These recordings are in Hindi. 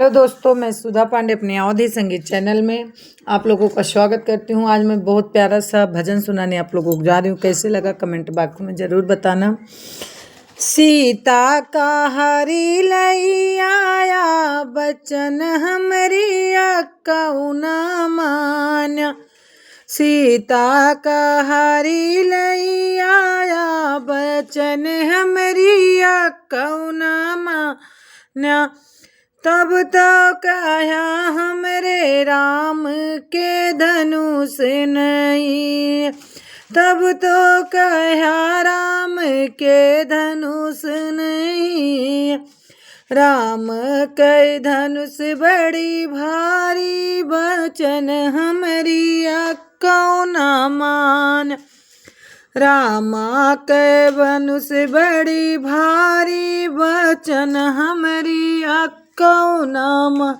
हेलो दोस्तों, मैं सुधा पांडे अपने अवधि संगीत चैनल में आप लोगों का स्वागत करती हूँ। आज मैं बहुत प्यारा सा भजन सुनाने आप लोगों को जा रही हूँ। कैसे लगा कमेंट बॉक्स में ज़रूर बताना। सीता का हरि लई आया, बचन हमरी अकौ न मान्या। सीता का हरि लई आया, बचन हमरी अकौ न मान्या। तब तो कहा हमरे राम के धनुष नहीं, तब तो कहा राम के धनुष नहीं। राम के धनुष बड़ी भारी, बचन हमरी अकौ न मान। रामा के धनुष बड़ी भारी, बचन हमरी अकौ न मान।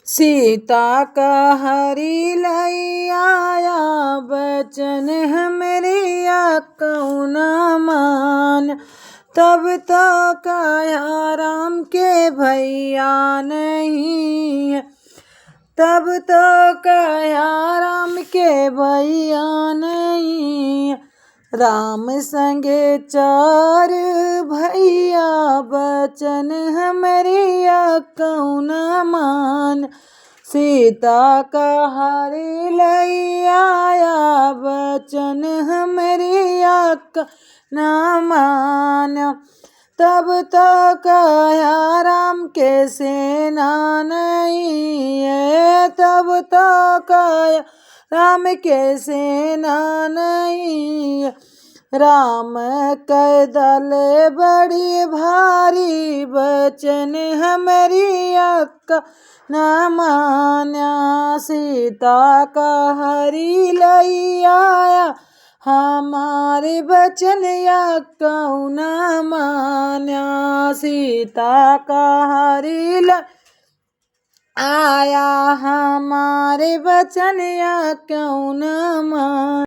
सीता का हरि लई आया, बचन हमरी अकौ न मान। तब तो कहा राम के भैया नहीं, तब तो कहा राम के भैया नहीं। राम संगे चार भैया, बचन हमरी अकौ न मान। सीता का हरि लई आया, बचन हमरी अकौ न मान। तब तो कहा राम के सेना नहीं है, तब तो कहा राम के सेना नहीं। राम के दल बड़ी भारी, बचन हमरी अकौ न मान्या। सीता का हरि लई आया, हमारे बचन अकौ न मान्या। सीता का हरि लई आया, हमारे बचन अकौ न मान्या।